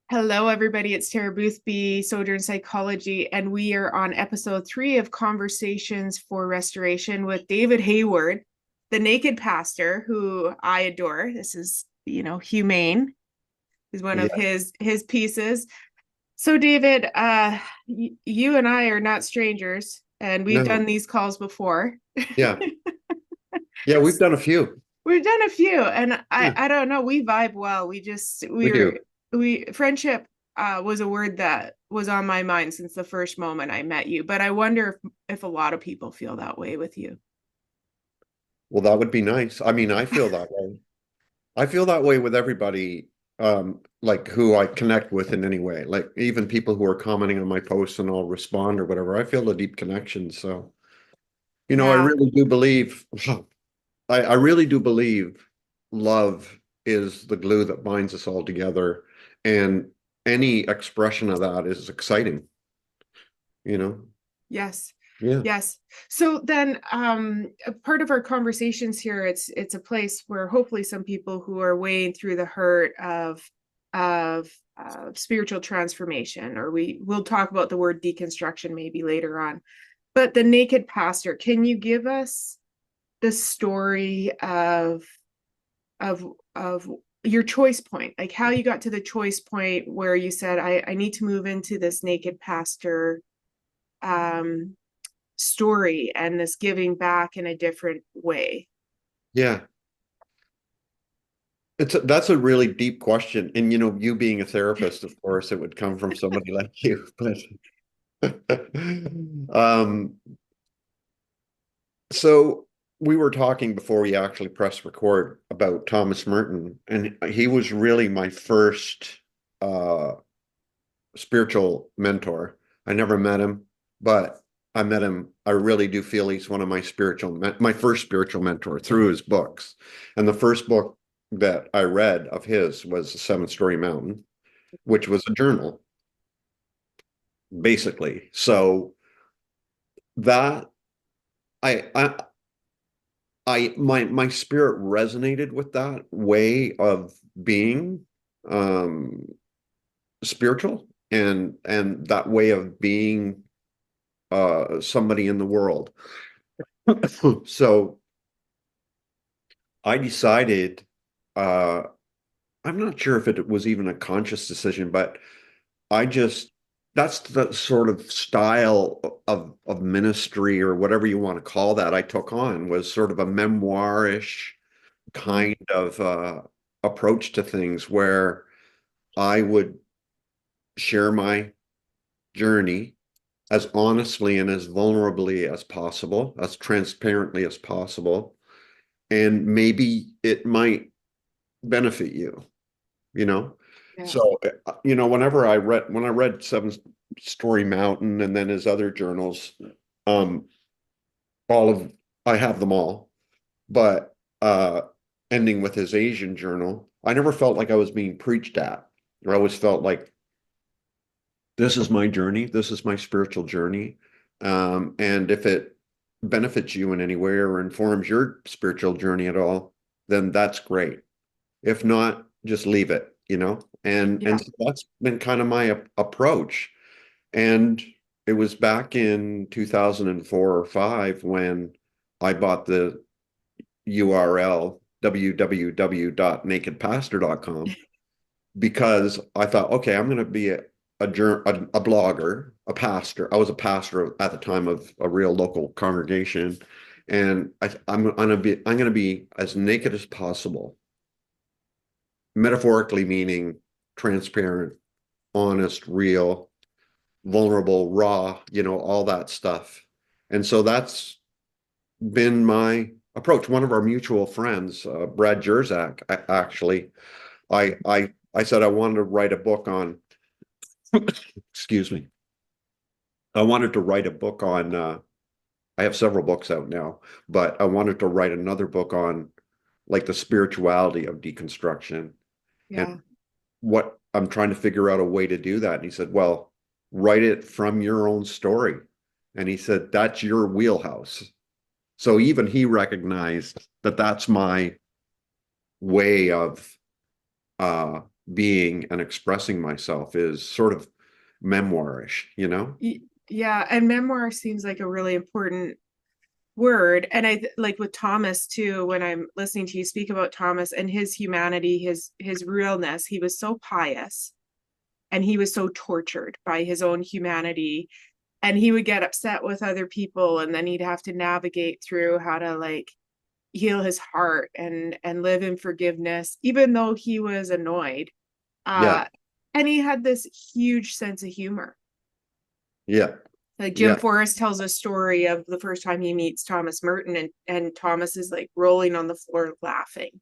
Hello, everybody. It's Tara Boothby, Sojourn Psychology, and we are on episode 3 of Conversations for Restoration with David Hayward, the naked pastor, who I adore. This is, humane is one of Yeah, his pieces. So, David, you and I are not strangers, and we've done no, these calls before. yeah, yeah. We've done a few. We've done a few, and I Yeah, I don't know. We vibe well. We just we we do. were we friendship was a word that was on my mind since the first moment I met you. But I wonder if a lot of people feel that way with you. Well, that would be nice. I mean, I feel that way. I feel that way with everybody, like who I connect with in any way. Like even people who are commenting on my posts and I'll respond or whatever. I feel a deep connection. So, I Yeah. really do believe, I really do believe love is the glue that binds us all together. And any expression of that is exciting, you know? Yes. Yeah. Yes. So then a part of our conversations here, it's a place where hopefully some people who are wading through the hurt of spiritual transformation, or we'll talk about the word deconstruction maybe later on. But the naked pastor, can you give us the story of of your choice point, like how you got to the choice point where you said, I need to move into this naked pastor um, story and this giving back in a different way? Yeah. That's a really deep question. And you being a therapist, of course, it would come from somebody like you. But um, so we were talking before we actually pressed record about Thomas Merton, and he was really my first uh spiritual mentor. I never met him, but I met him. I really do feel he's one of my first spiritual mentor through his books. And the first book that I read of his was The Seven Story Mountain, which was a journal, basically. So that I my spirit resonated with that way of being um spiritual and that way of being somebody in the world. So I decided, uh, I'm not sure if it was even a conscious decision, but I just, that's the sort of style of ministry or whatever you want to call that I took on was sort of a memoirish Mm. kind of approach to things where I would share my journey as honestly and as vulnerably as possible, as transparently as possible. And maybe it might benefit you, you know? Yeah. So, when I read Seven Story Mountain and then his other journals, um, all of, I have them all, but ending with his Asian journal, I never felt like I was being preached at. I always felt like this is my journey, this is my spiritual journey. And if it benefits you in any way or informs your spiritual journey at all, then that's great. If not, just leave it, And Yeah. so that's been kind of my approach. And it was back in 2004 or 5 when I bought the URL www.nakedpastor.com because I thought, okay, I'm going to be a blogger, a pastor. I was a pastor at the time of a real local congregation, and I'm going to be as naked as possible, metaphorically meaning transparent, honest, real, vulnerable, raw, all that stuff. And so that's been my approach. One of our mutual friends, Brad Jerzak, actually, I said I wanted to write a book on, excuse me, I wanted to write a book on, I have several books out now, but I wanted to write another book on like the spirituality of deconstruction and Yeah. what I'm trying to figure out a way to do that. And he said, well, write it from your own story. And he said, that's your wheelhouse. So even he recognized that that's my way of being and expressing myself is sort of memoirish, you know? Yeah, and memoir seems like a really important word. And like with Thomas too, when I'm listening to you speak about Thomas and his humanity, his realness, he was so pious and he was so tortured by his own humanity, and he would get upset with other people, and then he'd have to navigate through how to like heal his heart and live in forgiveness, even though he was annoyed. Yeah, uh and he had this huge sense of humor. yeah, Like Jim yeah, Forrest tells a story of the first time he meets Thomas Merton, and Thomas is like rolling on the floor laughing.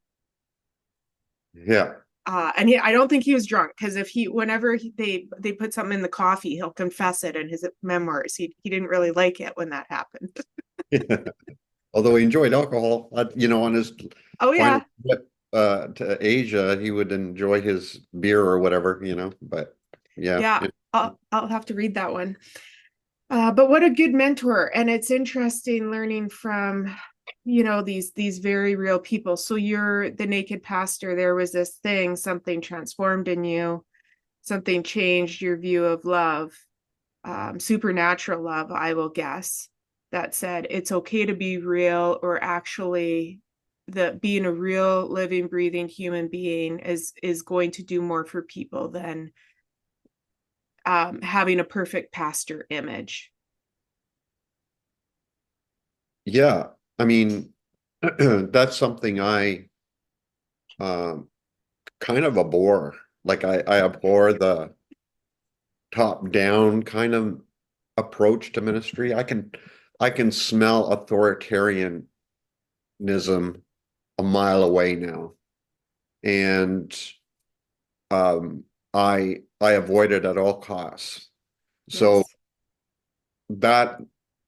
yeah. And I don't think he was drunk, because if whenever they put something in the coffee, he'll confess it in his memoirs. He didn't really like it when that happened. Although he enjoyed alcohol, on his Oh final yeah, trip to Asia, he would enjoy his beer or whatever, but yeah. yeah. I'll have to read that one. But what a good mentor. And it's interesting learning from, these very real people. So you're the naked pastor. There was this thing, something transformed in you, something changed your view of love, supernatural love, I will guess, that said it's okay to be real, or actually that being a real living breathing human being is going to do more for people than having a perfect pastor image. Yeah, I mean, that's something I um, kind of abhor. Like I abhor the top-down kind of approach to ministry. I can smell authoritarianism a mile away now, and um, I avoid it at all costs. So Yes. that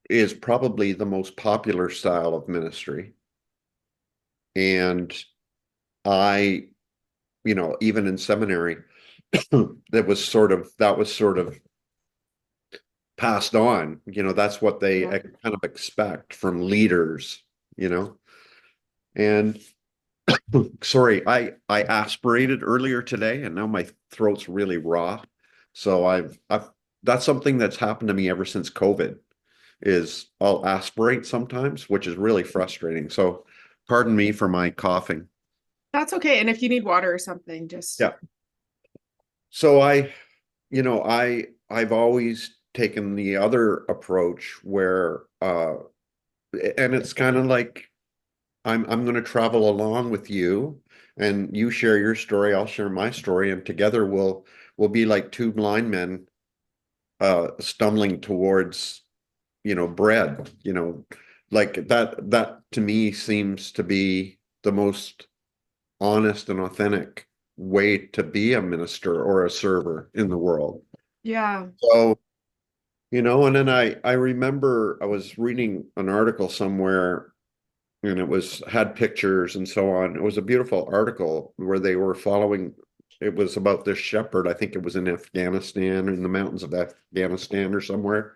is probably the most popular style of ministry, and I, even in seminary, that was sort of passed on. That's what they Yeah. kind of expect from leaders, you know. And sorry, I aspirated earlier today, and now my throat's really raw. So I've that's something that's happened to me ever since COVID, is I'll aspirate sometimes, which is really frustrating. So pardon me for my coughing. That's okay. And if you need water or something, just Yeah. So I've always taken the other approach where and it's kind of like I'm going to travel along with you, and you share your story, I'll share my story, and together we'll be like two blind men stumbling towards, bread, like that to me seems to be the most honest and authentic way to be a minister or a server in the world. yeah. So, and then I remember I was reading an article somewhere, and it had pictures and so on. It was a beautiful article where they were following. It was about this shepherd. I think it was in Afghanistan, in the mountains of Afghanistan or somewhere.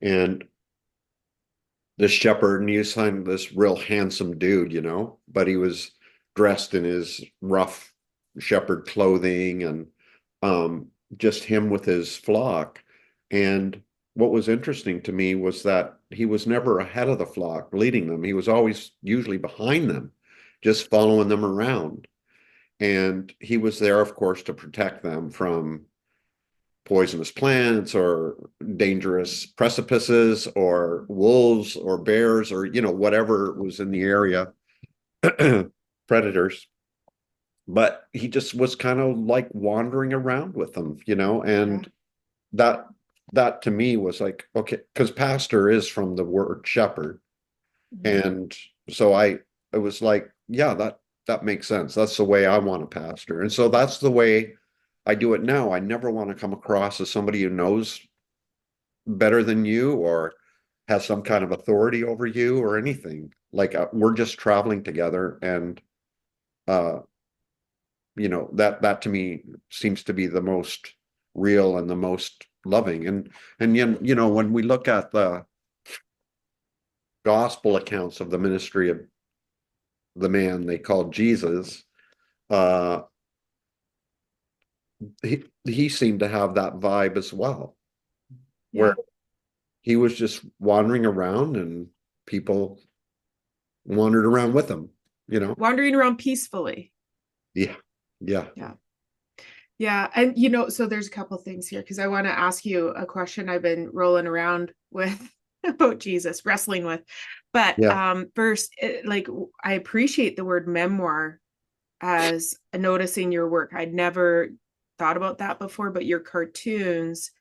And this shepherd, and he was kind of this real handsome dude, but he was dressed in his rough shepherd clothing, and um, just him with his flock. And what was interesting to me was that he was never ahead of the flock leading them. He was always usually behind them, just following them around. And he was there, of course, to protect them from poisonous plants or dangerous precipices or wolves or bears or whatever was in the area, predators. But he just was kind of like wandering around with them, Yeah. and that that to me was like, okay, because pastor is from the word shepherd. Mhm. And so it was like, yeah, that makes sense. That's the way I want to pastor. And so that's the way I do it now. I never want to come across as somebody who knows better than you or has some kind of authority over you or anything. Like we're just traveling together, and uh that to me seems to be the most real and the most loving. And when we look at the gospel accounts of the ministry of the man they called Jesus, uh he seemed to have that vibe as well, where Yeah. he was just wandering around and people wandered around with him, you know? Wandering around peacefully. Yeah. Yeah. Yeah. Yeah. And, so there's a couple things here because I want to ask you a question I've been rolling around with about Jesus, wrestling with. But Yeah. first, I appreciate the word memoir as noticing your work. I'd never thought about that before, but your cartoons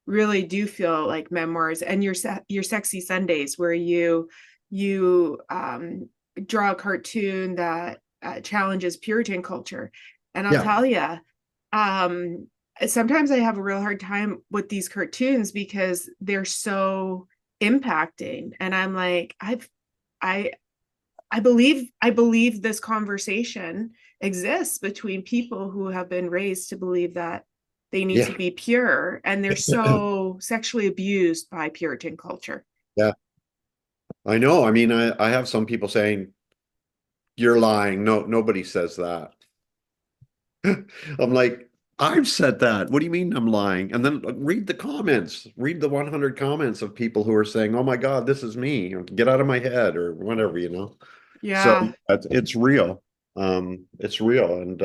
really do feel like memoirs, and your Sexy Sundays where you draw a cartoon that challenges Puritan culture. And I'll Yeah. tell you, um, sometimes I have a real hard time with these cartoons because they're so impacting, and I'm like, I I believe this conversation exists between people who have been raised to believe that they need to Yeah. be pure, and they're so sexually abused by Puritan culture. Yeah. I know. I mean, I have some people saying, you're lying. No, nobody says that. I'm like, I've said that. What do you mean I'm lying? And then read the comments, read the 100 comments of people who are saying, oh my God, this is me. Or, get out of my head or whatever, you know? So Yeah, it's real. It's real. And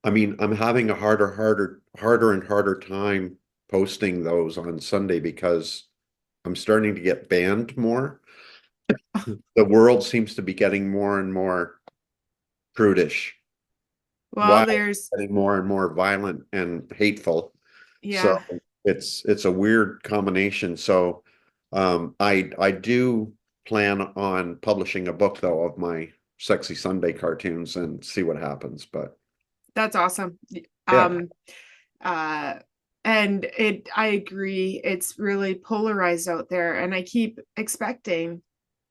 I mean, I'm having a harder and harder time posting those on Sunday because I'm starting to get banned more. The world seems to be getting more and more prudish. well, Why there's getting more and more violent and hateful. So yeah, it's a weird combination. So I do plan on publishing a book though of my Sexy Sunday cartoons and see what happens. But that's awesome. yeah, um uh and I agree, it's really polarized out there, and I keep expecting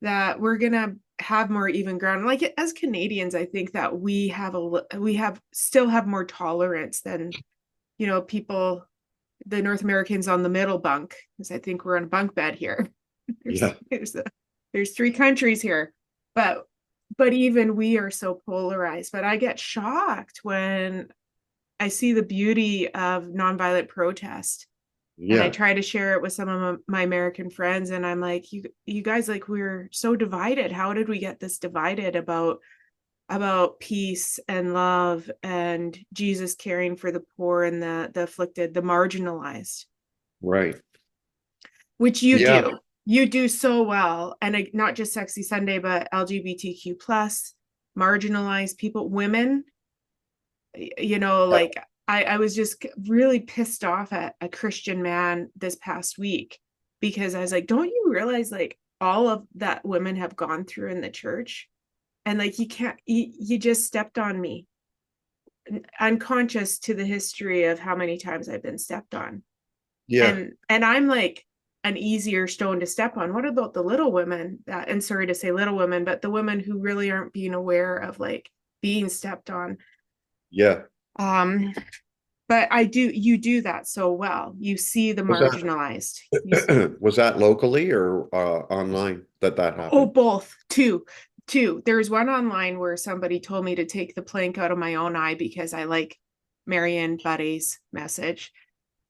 that we're gonna have more even ground. Like, as Canadians, I think that we have still have more tolerance than people, the North Americans on the middle bunk, because I think we're on a bunk bed here. there's yeah, there's a, there's three countries here, but even we are so polarized. But I get shocked when I see the beauty of nonviolent protest, and I yeah, try to share it with some of my American friends, and I'm like, you guys, like, we're so divided. How did we get this divided about peace and love and Jesus caring for the poor and the afflicted, the marginalized, right. which you Yeah, do. You do so well. And not just Sexy Sunday, but LGBTQ plus, marginalized people, women, yeah, like, I was just really pissed off at a Christian man this past week because I was like, don't you realize, like, all of that women have gone through in the church? And like, you just stepped on me, unconscious to the history of how many times I've been stepped on. yeah, And I'm like an easier stone to step on. What about the little women that, and sorry to say little women, but the women who really aren't being aware of, like, being stepped on? yeah. Um, but you do that so well. You see the Was marginalized. that was that locally or online that Oh, happened? both, two. There's one online where somebody told me to take the plank out of my own eye because I like Marianne Buddy's message.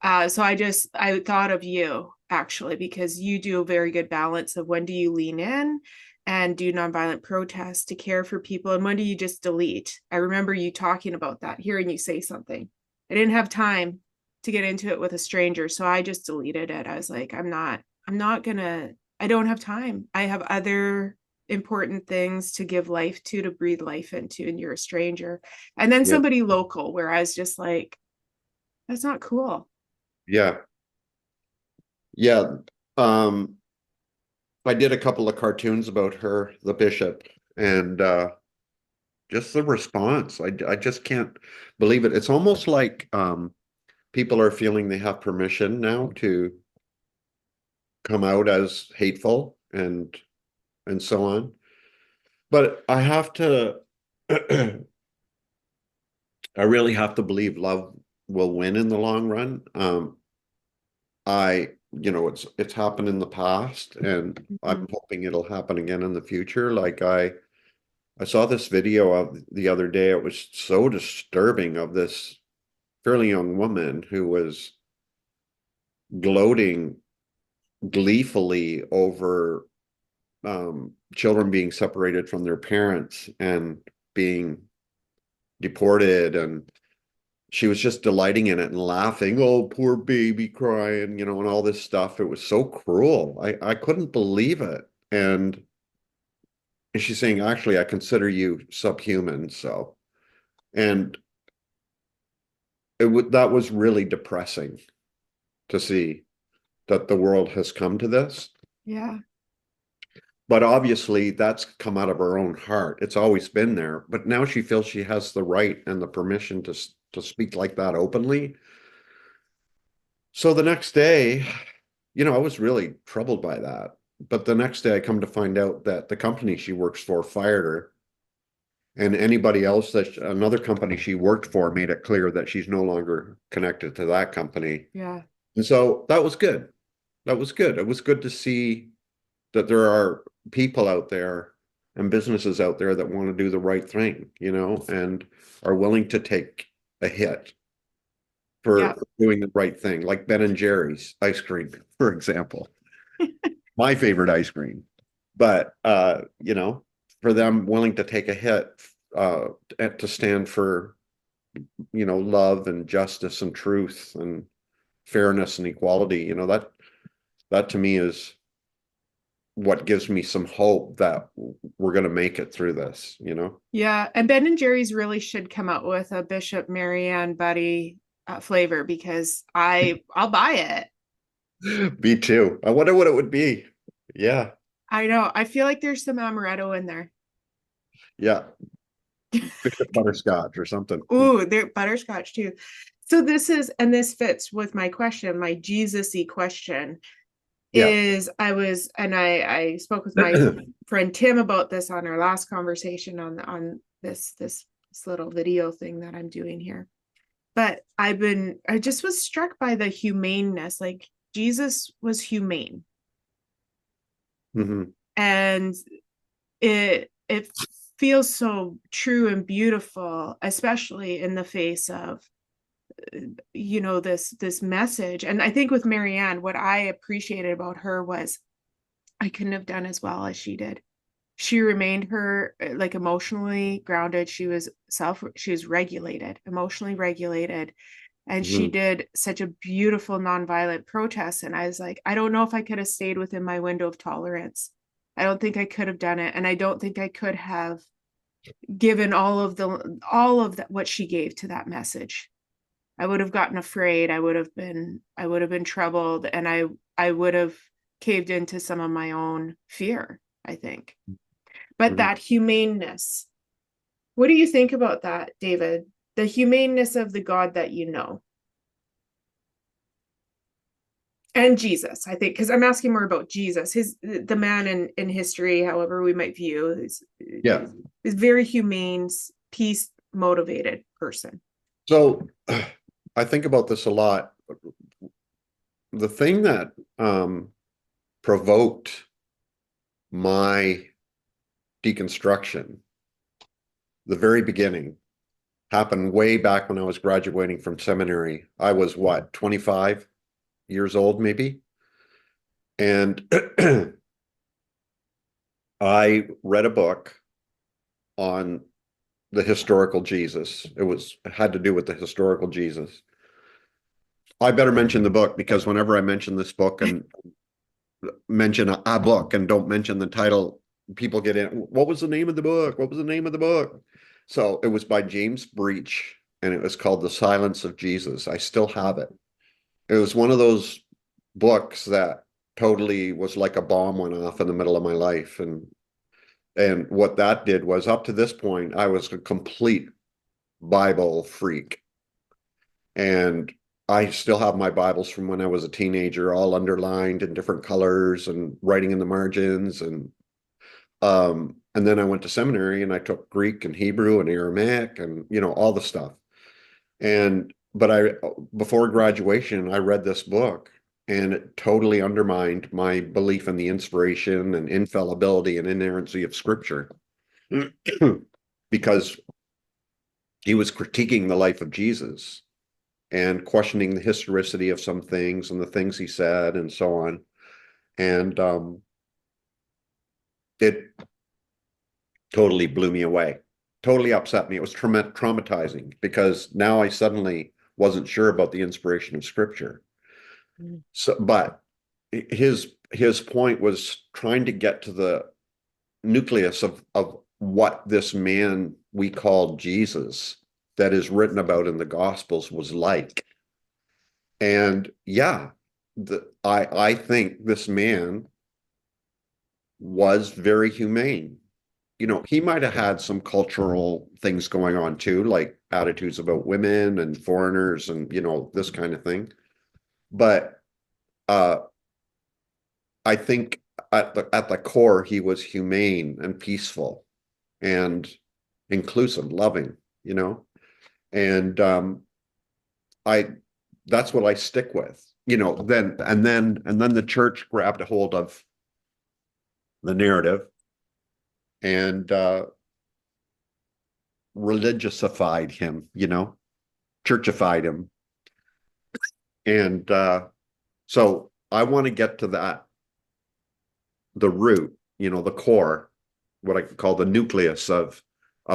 So I thought of you, actually, because you do a very good balance of when do you lean in and do nonviolent protest to care for people, and when do you just delete. I remember you talking about that, hearing you say something. I didn't have time to get into it with a stranger, so I just deleted it. I was like, I'm not gonna, I don't have time. I have other important things to give life to breathe life into, and you're a stranger. And then Yeah, somebody local where I was just like, that's not cool. yeah, yeah. Um, I did a couple of cartoons about her, the bishop, and just the response. I just can't believe it. It's almost like people are feeling they have permission now to come out as hateful and so on. But I have to I really have to believe love will win in the long run. It's happened in the past and I'm Mhm. hoping it'll happen again in the future. I saw this video of the other day. It was so disturbing, of this fairly young woman who was gloating gleefully over children being separated from their parents and being deported, and she was just delighting in it and laughing, oh, poor baby crying, you know, and all this stuff. It was so cruel. I couldn't believe it. And she's saying, actually, I consider you subhuman. So, and that was really depressing to see that the world has come to this. Yeah. But obviously that's come out of her own heart. It's always been there, but now she feels she has the right and the permission to speak like that openly. So the next day, you know, I was really troubled by that. But the next day I come to find out that the company she works for fired her, and anybody else that another company she worked for made it clear that she's no longer connected to that company. Yeah. And so that was good. That was good. It was good to see that there are people out there and businesses out there that want to do the right thing, you know, and are willing to take a hit for doing the right thing, like Ben and Jerry's ice cream, for example. My favorite ice cream. But you know, for them willing to take a hit to stand for, you know, love and justice and truth and fairness and equality, you know, that to me is what gives me some hope that we're going to make it through this, you know? Yeah. And Ben and Jerry's really should come out with a Bishop Marianne Buddy flavor, because I'll buy it. Me too. I wonder what it would be. Yeah. I know. I feel like there's some amaretto in there. Yeah. Bishop butterscotch or something. Ooh, they're butterscotch too. So this fits with my question, my Jesus-y question. Yeah. I spoke with my friend Tim about this on our last conversation on this little video thing that I'm doing here. But I just was struck by the humaneness. Like, Jesus was humane. Mm-hmm. And it feels so true and beautiful, especially in the face of, you know, this message. And I think with Marianne, what I appreciated about her was I couldn't have done as well as she did. She remained like emotionally grounded. She was regulated, emotionally regulated. And she did such a beautiful nonviolent protest. And I was like, I don't know if I could have stayed within my window of tolerance. I don't think I could have done it. And I don't think I could have given all of that, what she gave to that message. I would have gotten afraid. I would have been troubled, and I would have caved into some of my own fear, I think. But that humaneness, what do you think about that, David? The humaneness of the God that you know. And Jesus, I think, because I'm asking more about Jesus, the man in history, however we might view, is very humane, peace motivated person. So I think about this a lot. The thing that provoked my deconstruction, the very beginning, happened way back when I was graduating from seminary. I was 25 years old, maybe. And I read a book on the historical Jesus. It had to do with the historical Jesus. I better mention the book, because whenever I mention this book and mention a book and don't mention the title, people get in, what was the name of the book? What was the name of the book? So it was by James Breach, and it was called The Silence of Jesus. I still have it. It was one of those books that totally was like a bomb went off in the middle of my life. And what that did was, up to this point, I was a complete Bible freak. And I still have my Bibles from when I was a teenager, all underlined in different colors and writing in the margins. And then I went to seminary and I took Greek and Hebrew and Aramaic and, you know, all the stuff. But before graduation, I read this book, and it totally undermined my belief in the inspiration and infallibility and inerrancy of Scripture. because he was critiquing the life of Jesus and questioning the historicity of some things and the things he said and so on. And it totally blew me away, totally upset me. It was traumatizing because now I suddenly wasn't sure about the inspiration of scripture. So, but his point was trying to get to the nucleus of what this man we call Jesus that is written about in the Gospels was like. And yeah, I think this man was very humane. You know, he might have had some cultural things going on too, like attitudes about women and foreigners and, you know, this kind of thing. But I think at the core, he was humane and peaceful and inclusive, loving, you know, and I that's what I stick with, you know. Then the church grabbed a hold of the narrative and religiousified him, you know, churchified him, and so I want to get to that, the root, you know, the core, what I call the nucleus of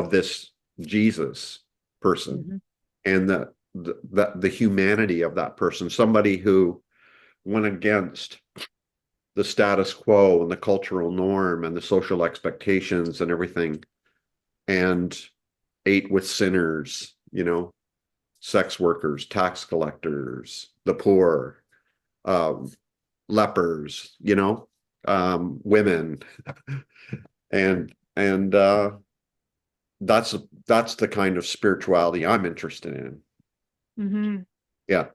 this Jesus person, and the humanity of that person, somebody who went against the status quo and the cultural norm and the social expectations and everything, and ate with sinners, you know, sex workers, tax collectors, the poor, lepers, you know, women, and that's the kind of spirituality I'm interested in. Yeah.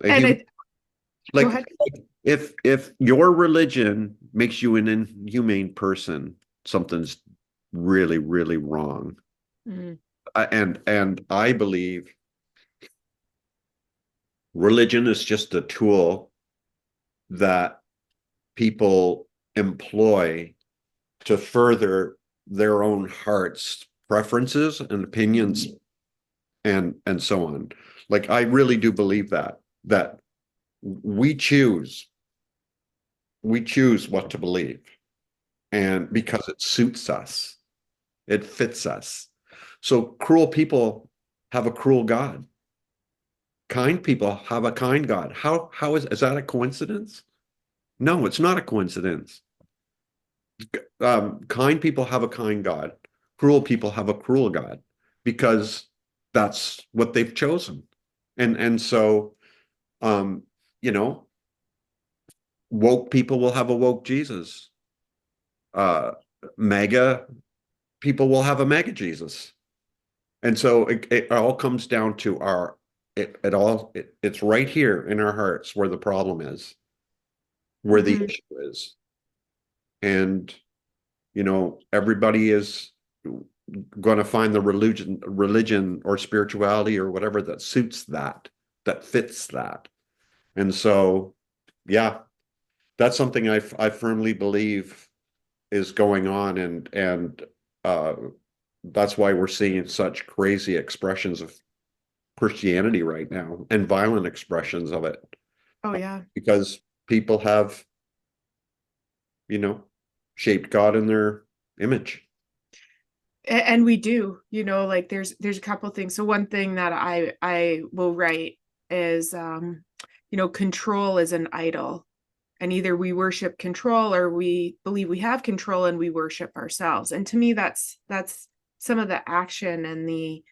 And it, Like, go ahead. if your religion makes you an inhumane person, something's really, really wrong. And I believe religion is just a tool that people employ to further their own heart's preferences and opinions and so on. Like, I really do believe that we choose what to believe, and because it suits us, it fits us. So cruel people have a cruel God. Kind people have a kind God. How is that a coincidence? No, it's not a coincidence. Kind people have a kind God. Cruel people have a cruel God, because that's what they've chosen. And so, you know, woke people will have a woke Jesus. Mega people will have a mega Jesus. And so it all comes down to it's right here in our hearts where the problem is, where the issue is. And, you know, everybody is going to find the religion or spirituality or whatever that suits that fits that. And so, yeah, that's something I firmly believe is going on, and that's why we're seeing such crazy expressions of Christianity right now, and violent expressions of it. Oh yeah. Because people have, you know, shaped God in their image. And we do, you know, like there's a couple of things. So one thing that I will write is you know, control is an idol, and either we worship control or we believe we have control and we worship ourselves. And to me, that's some of the action and the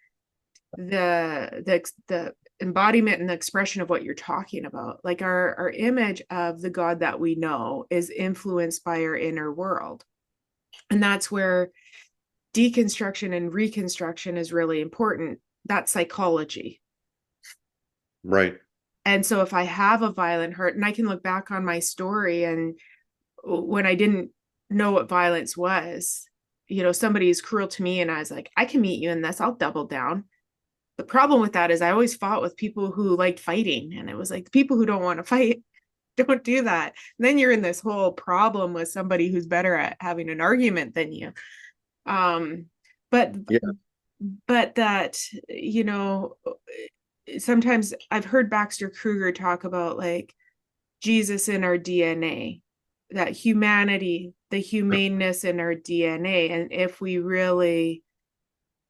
embodiment and the expression of what you're talking about. Like our image of the God that we know is influenced by our inner world, and that's where deconstruction and reconstruction is really important. That's psychology. Right. And so if I have a violent hurt, and I can look back on my story, and when I didn't know what violence was, you know, somebody is cruel to me and I was like, I can meet you in this, I'll double down. The problem with that is I always fought with people who liked fighting, and it was like, the people who don't want to fight don't do that. And then you're in this whole problem with somebody who's better at having an argument than you. Um, but Yeah. but that, you know, sometimes I've heard Baxter Kruger talk about like Jesus in our DNA, that humanity, the humaneness in our DNA. And if we really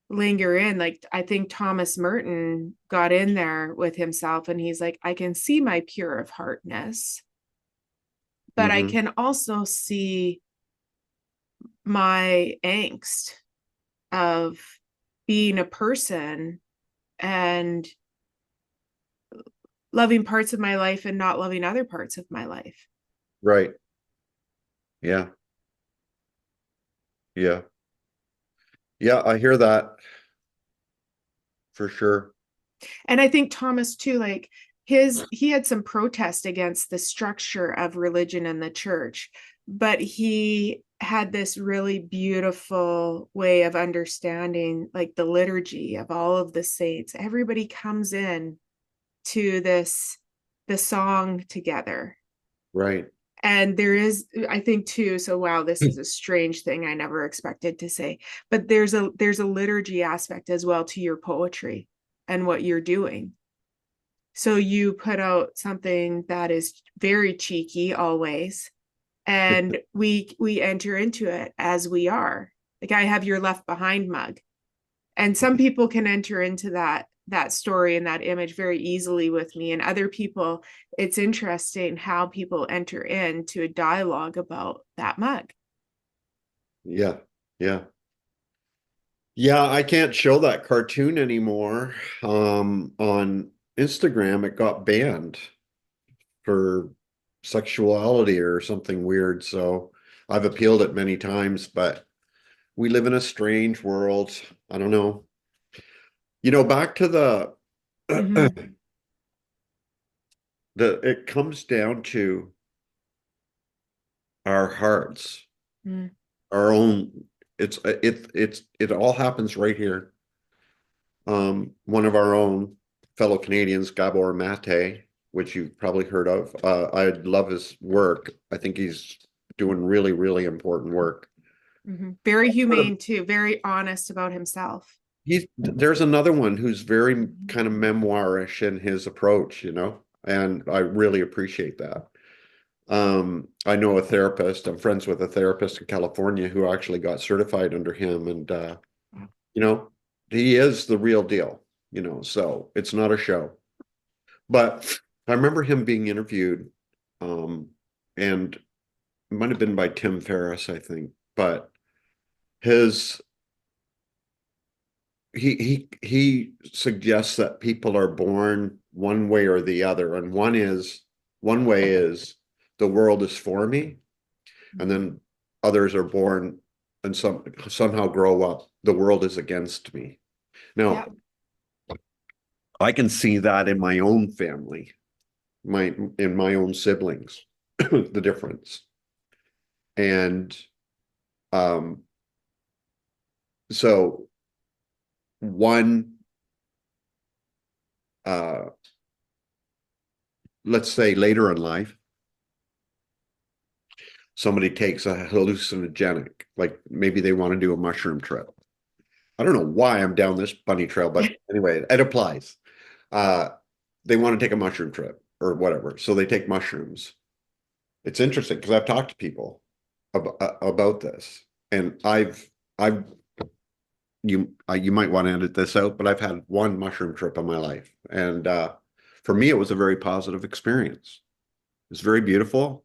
linger in, like I think Thomas Merton got in there with himself and he's like, I can see my pure of heartness, but I Hmm. can also see my angst of being a person and loving parts of my life and not loving other parts of my life. Right. Yeah. Yeah. Yeah. I hear that for sure. And I think Thomas too, like he had some protest against the structure of religion in the church, but he had this really beautiful way of understanding like the liturgy of all of the saints. Everybody comes in to the song together. Right. And there is, I think too, so wow, this is a strange thing I never expected to say, but there's a liturgy aspect as well to your poetry and what you're doing. So you put out something that is very cheeky always, and we enter into it as we are. Like I have your Left Behind mug, and some people can enter into that story and that image very easily with me, and other people, it's interesting how people enter into a dialogue about that mug. Yeah. Yeah. Yeah. I can't show that cartoon anymore. On Instagram, it got banned for sexuality or something weird. So I've appealed it many times, but we live in a strange world. I don't know. Back to the Mm-hmm. it comes down to our hearts, Mm-hmm. our own. It all happens right here. One of our own fellow Canadians, Gabor Mate, which you've probably heard of. I love his work. I think he's doing really, really important work. Mm-hmm. Very humane too, very honest about himself. There's another one who's very kind of memoirish in his approach, and I really appreciate that. I know a therapist, I'm friends with a therapist in California who actually got certified under him, and you know, he is the real deal, so it's not a show. But I remember him being interviewed, and it might have been by Tim Ferriss, I think, but his he suggests that people are born one way or the other, and one way is the world is for me, and then others are born and somehow grow up, the world is against me. Yeah. Now, I can see that in my own family, in my own siblings, the difference. And um, so one, uh, let's say later in life, somebody takes a hallucinogenic, like maybe they want to do a mushroom trip. I don't know why I'm down this bunny trail, but anyway, it applies. Uh, they want to take a mushroom trip or whatever. So they take mushrooms. It's interesting because I've talked to people about this, and I've you might want to edit this out, but I've had one mushroom trip in my life, and for me, it was a very positive experience. It's very beautiful,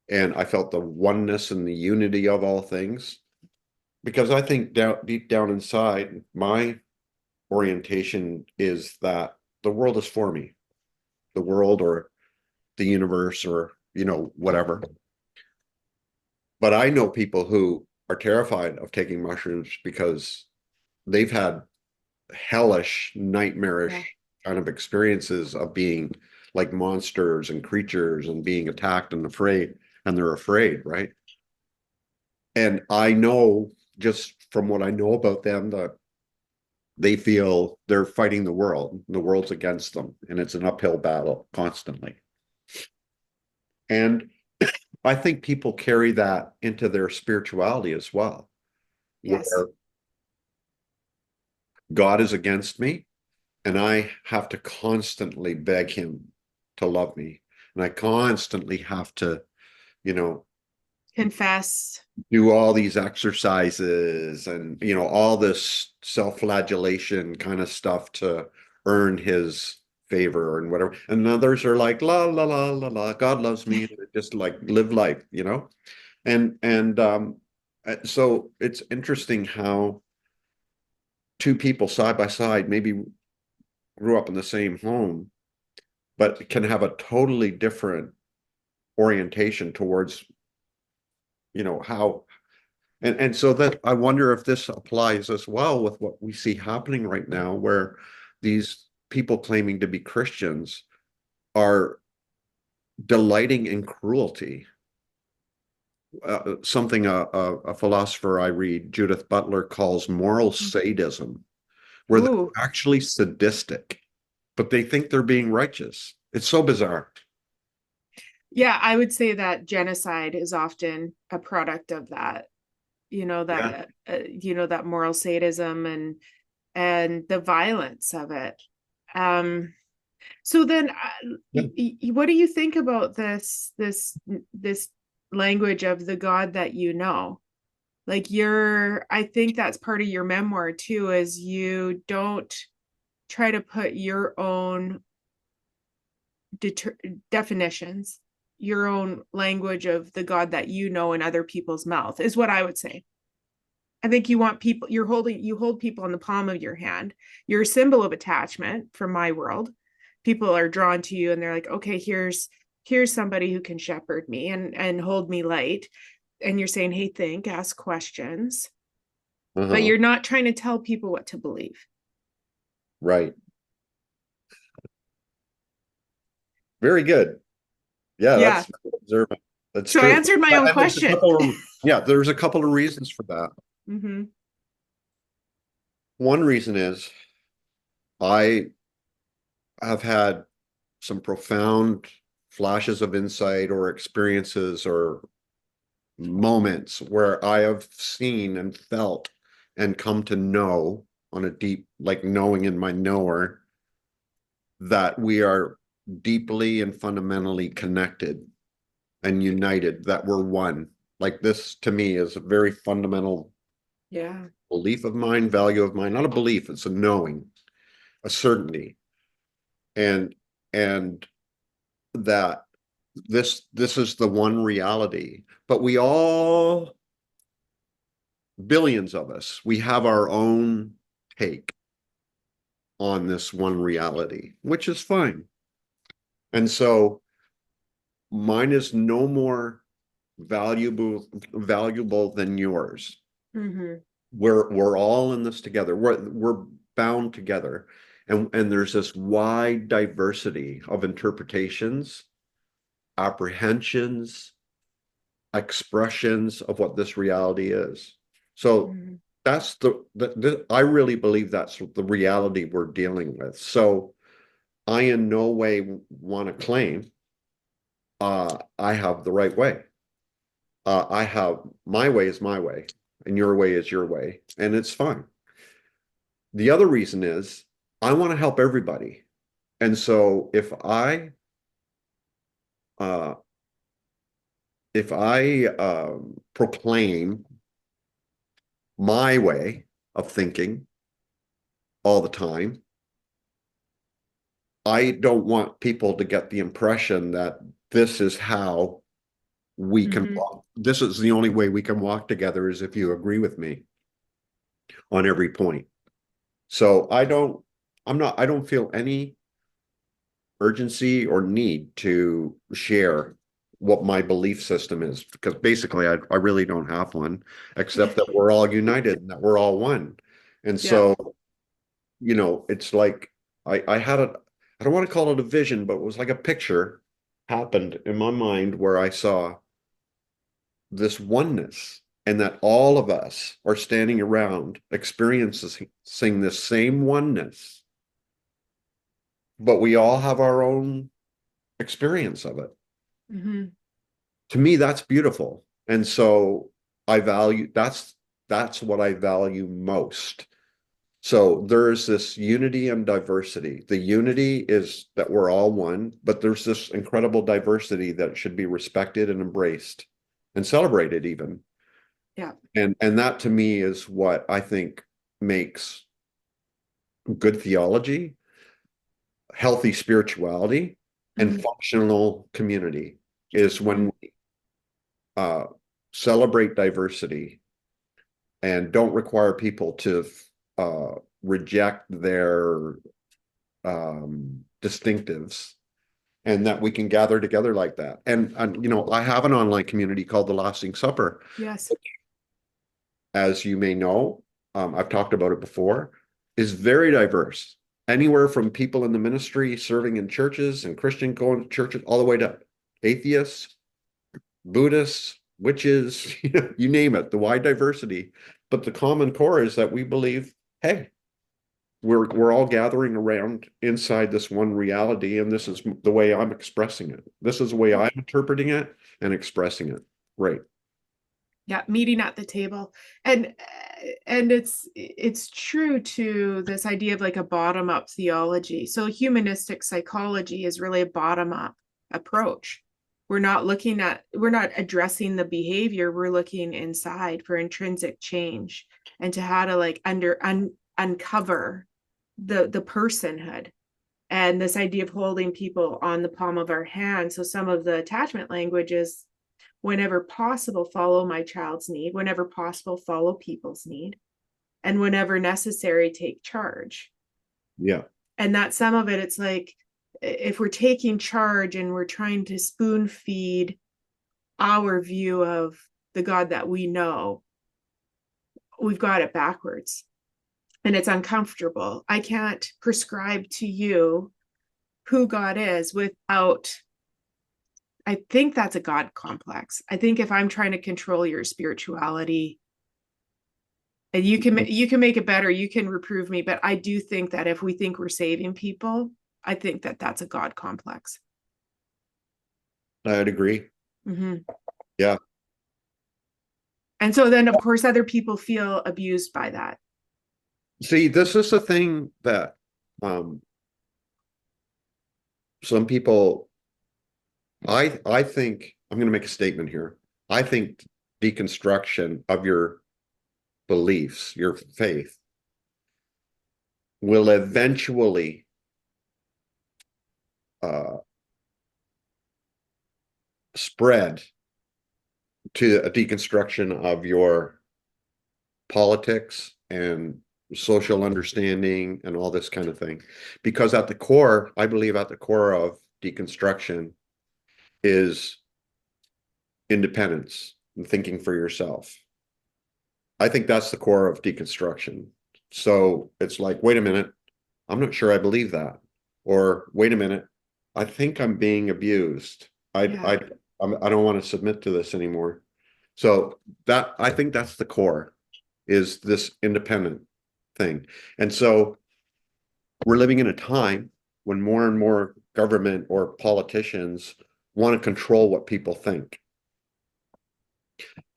and I felt the oneness and the unity of all things, because I think deep down inside, my orientation is that the world is for me, the world or the universe or whatever. But I know people who are terrified of taking mushrooms because they've had hellish, Yeah. nightmarish kind of experiences of being like monsters and creatures and being attacked and afraid, and they're afraid, right? And I know just from what I know about them that they feel they're fighting the world's against them, and it's an uphill battle constantly. And I think people carry that into their spirituality as well. Yes. where God is against me and I have to constantly beg him to love me. And I constantly have to, you know, Confess. do all these exercises and, all this self-flagellation kind of stuff to earn his favor and whatever. And others are like, la, la, la, la, la, God loves me. Just like live life. So it's interesting how two people side by side maybe grew up in the same home, but can have a totally different orientation towards, how. And so that I wonder if this applies as well with what we see happening right now, where these people claiming to be Christians are delighting in cruelty. Something a philosopher I read, Judith Butler, calls moral sadism, where they're Ooh. actually sadistic, but they think they're being righteous. It's so bizarre. Yeah, I would say that genocide is often a product of that, Yeah. that moral sadism and the violence of it. So then Yeah. what do you think about this language of the God that you know? Like I think that's part of your memoir too, is you don't try to put your own definitions, your own language of the God that you know in other people's mouth, is what I would say. I think you want people, you hold people in the palm of your hand. You're a symbol of attachment from my world. People are drawn to you and they're like, okay, here's somebody who can shepherd me and hold me light. And you're saying, hey, ask questions, but Uh-huh. you're not trying to tell people what to believe. Right. Very good. Yeah, Yeah. that's observant. That's So I true. answered my own And question. there's a couple of reasons for that. Mm-hmm. One reason is I have had some profound flashes of insight or experiences or moments where I have seen and felt and come to know on a deep, like knowing in my knower, that we are deeply and fundamentally connected and united, that we're one. Like this to me is a very fundamental Yeah. belief of mine, value of mine, not a belief, it's a knowing, a certainty. And and that this is the one reality. But we all, billions of us, we have our own take on this one reality, which is fine. And so mine is no more valuable than yours. Mm-hmm. We're all in this together. We're bound together. And there's this wide diversity of interpretations, apprehensions, expressions of what this reality is. So Mm-hmm. that's I really believe that's the reality we're dealing with. So I in no way want to claim I have the right way. I have my way is my way, and your way is your way, and it's fine. The other reason is I want to help everybody, and so uh, if I proclaim my way of thinking all the time, I don't want people to get the impression that this is how we can Mm-hmm. walk. This is the only way we can walk together is if you agree with me on every point. So I don't feel any urgency or need to share what my belief system is because basically I really don't have one except that we're all united and that we're all one. And Yeah. so, it's like I had I don't want to call it a vision, but it was like a picture happened in my mind where I saw this oneness and that all of us are standing around experiencing this same oneness, but we all have our own experience of it. Mm-hmm. To me, that's beautiful. And so I value that's what I value most. So there's this unity and diversity. The unity is that we're all one, but there's this incredible diversity that should be respected and embraced and celebrated even. Yeah. And that to me is what I think makes good theology, healthy spirituality, and Mhm. functional community is when we celebrate diversity and don't require people to reject their distinctives, and that we can gather together like that. And you know, I have an online community called the Lasting Supper. Yes. As you may know, I've talked about it before, is very diverse. Anywhere from people in the ministry serving in churches and Christian going to churches, all the way to atheists, Buddhists, witches, you name it, the wide diversity. But the common core is that we believe, hey, we're all gathering around inside this one reality, and this is the way I'm expressing it. This is the way I'm interpreting it and expressing it. Right. Yeah, meeting at the table. And it's true to this idea of like a bottom-up theology. So humanistic psychology is really a bottom-up approach. We're not addressing the behavior, we're looking inside for intrinsic change and to how to like uncover the personhood. And this idea of holding people on the palm of our hand. So some of the attachment language is, whenever possible, follow my child's need, whenever possible, follow people's need, and whenever necessary, take charge. Yeah. And that some of it, it's like, if we're taking charge and we're trying to spoon feed our view of the God that we know, we've got it backwards. And it's uncomfortable. I can't prescribe to you who God is without, I think that's a God complex. I think if I'm trying to control your spirituality, and you can make it better, you can reprove me, but I do think that if we think we're saving people, I think that that's a God complex. I'd agree. Mm-hmm. Yeah. And so then, of course, other people feel abused by that. See, this is the thing that um, some people, I think, I'm going to make a statement here. I think deconstruction of your beliefs, your faith, will eventually spread to a deconstruction of your politics and social understanding and all this kind of thing. Because at the core, I believe at the core of deconstruction is independence and thinking for yourself. I think that's the core of deconstruction. So it's like, wait a minute, I'm not sure I believe that. Or wait a minute, I think I'm being abused. Yeah. I don't want to submit to this anymore. So that, I think that's the core, is this independent thing. And so we're living in a time when more and more government or politicians want to control what people think.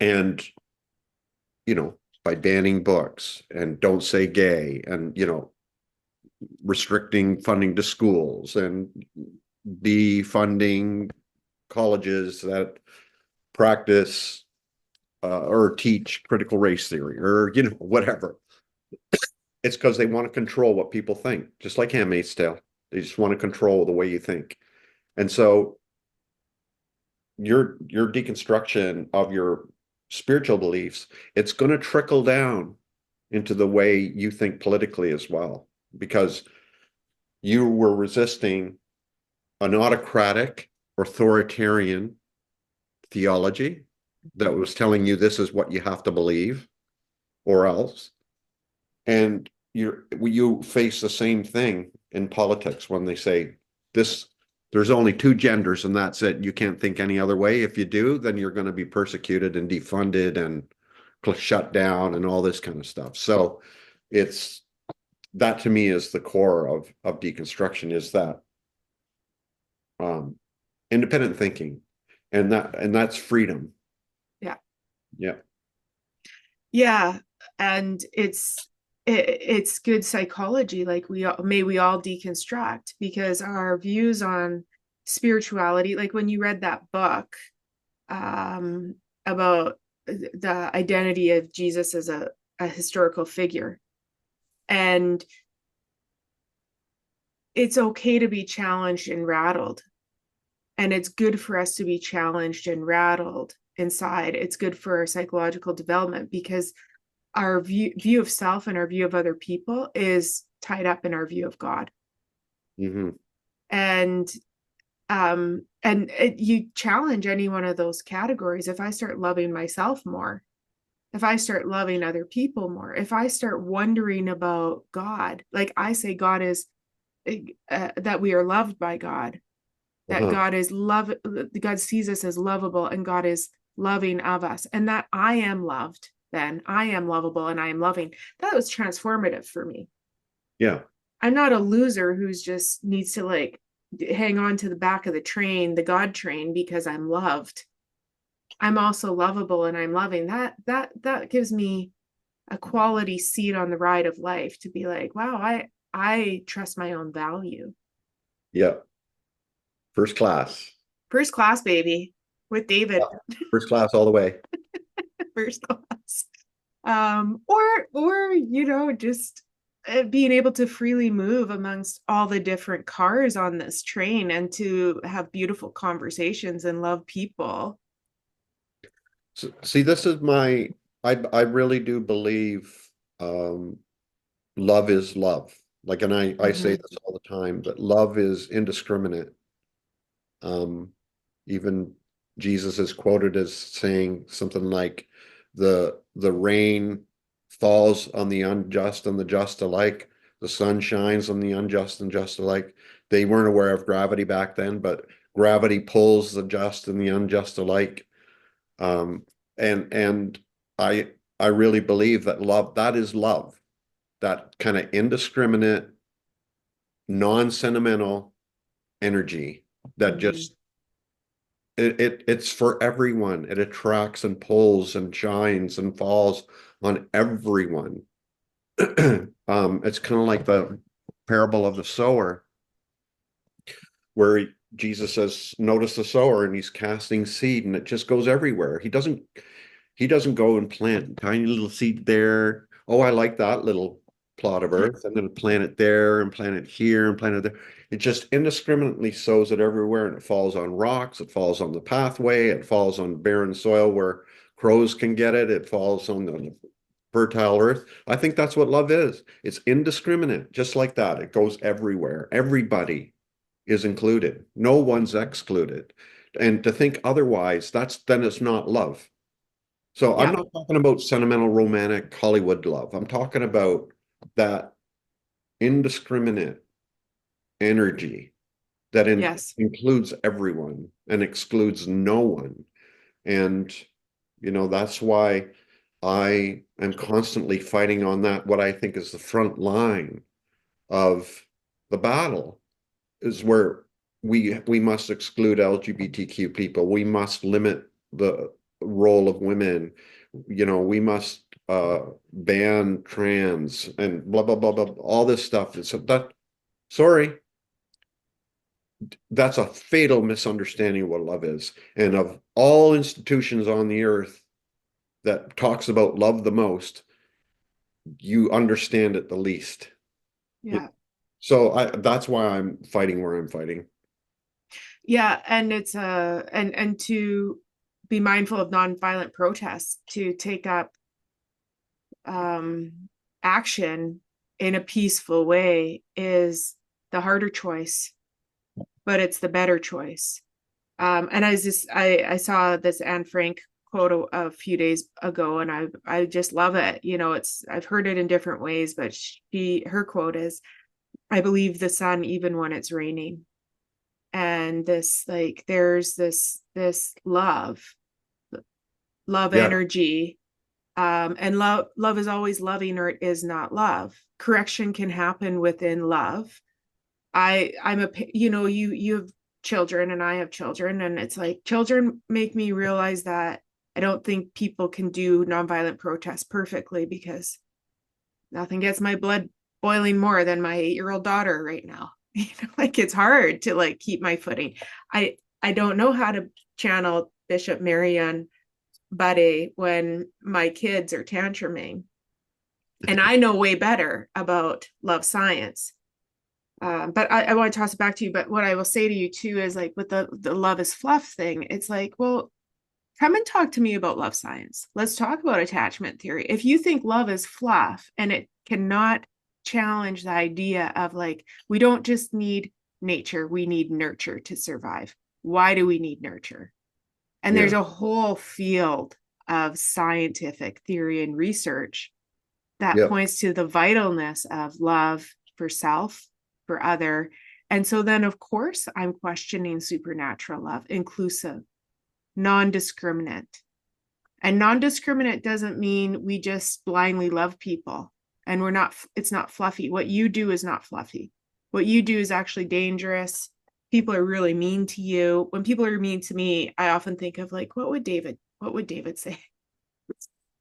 And, you know, by banning books and don't say gay and, you know, restricting funding to schools and defunding colleges that practice or teach critical race theory or, you know, whatever. It's because they want to control what people think, just like Handmaid's Tale. They just want to control the way you think. And so your deconstruction of your spiritual beliefs, it's going to trickle down into the way you think politically as well, because you were resisting an autocratic, authoritarian theology that was telling you this is what you have to believe or else. And you face the same thing in politics when they say this, there's only two genders and that's it. You can't think any other way. If you do, then you're going to be persecuted and defunded and shut down and all this kind of stuff. So it's, that to me is the core of deconstruction, is that independent thinking, and that's freedom. Yeah. Yeah. Yeah, and it's good psychology. Like we all deconstruct, because our views on spirituality, like when you read that book about the identity of Jesus as a historical figure, and it's okay to be challenged and rattled, and it's good for us to be challenged and rattled inside. It's good for our psychological development, because our view of self and our view of other people is tied up in our view of God. Mm-hmm. And you challenge any one of those categories. If I start loving myself more, if I start loving other people more, if I start wondering about God, like I say, God is that we are loved by God, that Uh-huh. God is love, God sees us as lovable, and God is loving of us, and that I am loved, then I am lovable and I am loving. That was transformative for me. Yeah. I'm not a loser who's just needs to like hang on to the back of the train, the God train, because I'm loved. I'm also lovable and I'm loving. That gives me a quality seat on the ride of life, to be like, wow, I trust my own value. Yeah. First class. First class, baby, with Yeah. David. First class all the way. First class. Or just being able to freely move amongst all the different cars on this train, and to have beautiful conversations and love people. So, see, this is I really do believe um, love is love. Like, and I say Mm-hmm. this all the time, that love is indiscriminate. Um, Even Jesus is quoted as saying something like, the rain falls on the unjust and the just alike. The sun shines on the unjust and just alike. They weren't aware of gravity back then, but gravity pulls the just and the unjust alike. Um, and I really believe that love, that is love, that kind of indiscriminate, non-sentimental energy that Mm-hmm. just it's for everyone. It attracts and pulls and shines and falls on everyone. It's kind of like the parable of the sower, where Jesus says, "Notice the sower," and he's casting seed, and it just goes everywhere. He doesn't go and plant tiny little seed there. Oh, I like that little plot of earth. I'm going to plant it there and plant it here and plant it there. It just indiscriminately sows it everywhere, and it falls on rocks. It falls on the pathway. It falls on barren soil where crows can get it. It falls on the fertile earth. I think that's what love is. It's indiscriminate, just like that. It goes everywhere. Everybody is included. No one's excluded. And to think otherwise, then it's not love. So I'm Yeah. not talking about sentimental, romantic Hollywood love. I'm talking about that indiscriminate energy that Yes. includes everyone and excludes no one. And, that's why I am constantly fighting on that, what I think is the front line of the battle, is where we must exclude LGBTQ people. We must limit the role of women. We must ban trans and blah blah blah blah. All this stuff. Sorry, that's a fatal misunderstanding of what love is. And of all institutions on the earth that talks about love the most, you understand it the least. Yeah. So that's why I'm fighting where I'm fighting. Yeah. And it's and to be mindful of nonviolent protests, to take up um action in a peaceful way, is the harder choice, but it's the better choice. And I saw this Anne Frank quote a few days ago, and I just love it. I've heard it in different ways, but her quote is, "I believe the sun even when it's raining." And this, like, there's this love Yeah. energy, and love is always loving, or it is not love. Correction can happen within love. I'm a you have children and I have children, and it's like children make me realize that I don't think people can do nonviolent protest perfectly, because nothing gets my blood boiling more than my 8-year-old daughter right now. Like, it's hard to like keep my footing. I don't know how to channel Bishop Marion Buddy when my kids are tantruming, and I know way better about love science. But I want to toss it back to you. But what I will say to you too is, like, with the love is fluff thing, it's like, well, come and talk to me about love science. Let's talk about attachment theory. If you think love is fluff and it cannot challenge the idea of, like, we don't just need nature, we need nurture to survive. Why do we need nurture? And there's a whole field of scientific theory and research that points to the vitalness of love for self, for other. And so then, of course, I'm questioning supernatural love, inclusive, non-discriminate. And non-discriminate doesn't mean we just blindly love people and it's not fluffy. What you do is not fluffy. What you do is actually dangerous. People are really mean to you. When people are mean to me, I often think of, like, what would David say?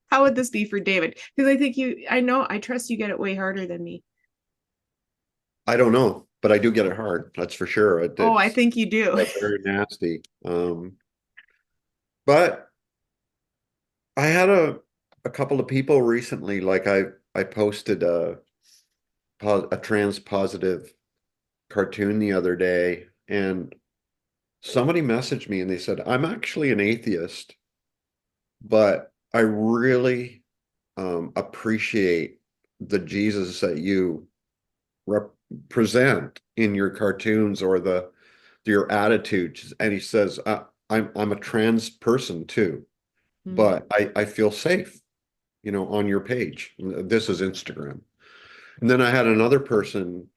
How would this be for David? Because I trust you get it way harder than me. I don't know, but I do get it hard. That's for sure. I think you do. It's very nasty. But I had a couple of people recently, like I posted a trans positive cartoon the other day, and somebody messaged me and they said, I'm actually an atheist, but I really appreciate the Jesus that you represent in your cartoons, or your attitudes. And he says, I'm a trans person too, but I feel safe, on your page. This is Instagram. And then I had another person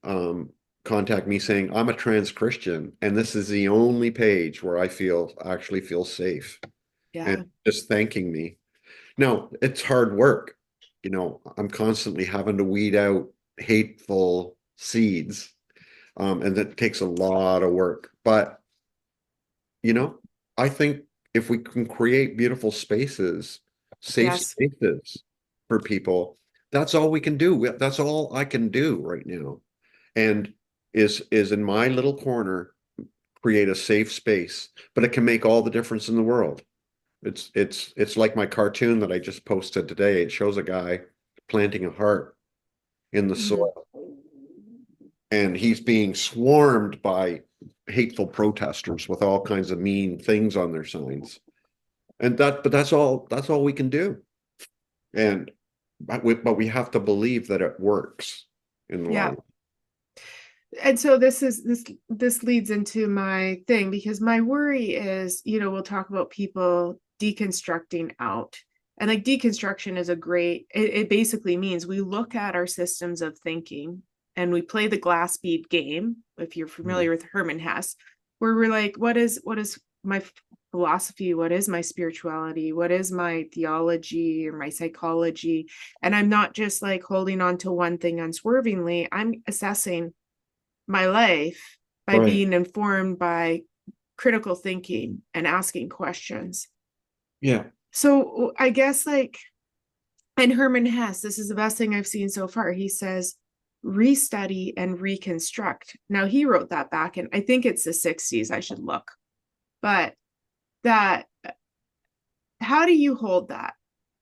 contact me saying, I'm a trans Christian, and this is the only page where I actually feel safe. Yeah. And just thanking me. Now, it's hard work. I'm constantly having to weed out hateful seeds. And that takes a lot of work. But, I think if we can create beautiful spaces, safe spaces for people, that's all we can do. That's all I can do right now. And is in my little corner, create a safe space, but it can make all the difference in the world. It's like my cartoon that I just posted today. It shows a guy planting a heart in the soil, and he's being swarmed by hateful protesters with all kinds of mean things on their signs. And but that's all we can do. But we have to believe that it works in the long run. And so this leads into my thing, because my worry is, we'll talk about people deconstructing out, and like deconstruction is it basically means we look at our systems of thinking and we play the glass bead game, if you're familiar with Herman Hesse, where we're like, what is my philosophy? What is my spirituality? What is my theology or my psychology? And I'm not just like holding on to one thing unswervingly. I'm assessing my life by being informed by critical thinking and asking questions. Yeah. So I guess, like, and Herman Hesse, this is the best thing I've seen so far. He says, restudy and reconstruct. Now, he wrote that back in, I think it's the 60s. I should look. But how do you hold that?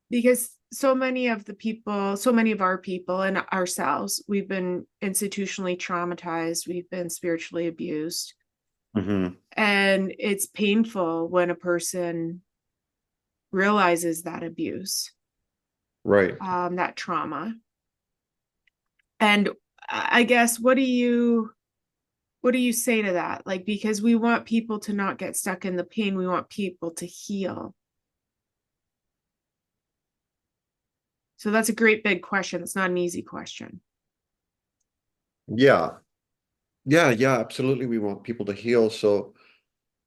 Because so many of our people and ourselves, we've been institutionally traumatized, we've been spiritually abused. And it's painful when a person realizes that abuse, that trauma. And I guess, what do you say to that? Like, because we want people to not get stuck in the pain, we want people to heal. So that's a great big question. It's not an easy question. Yeah, absolutely. We want people to heal. So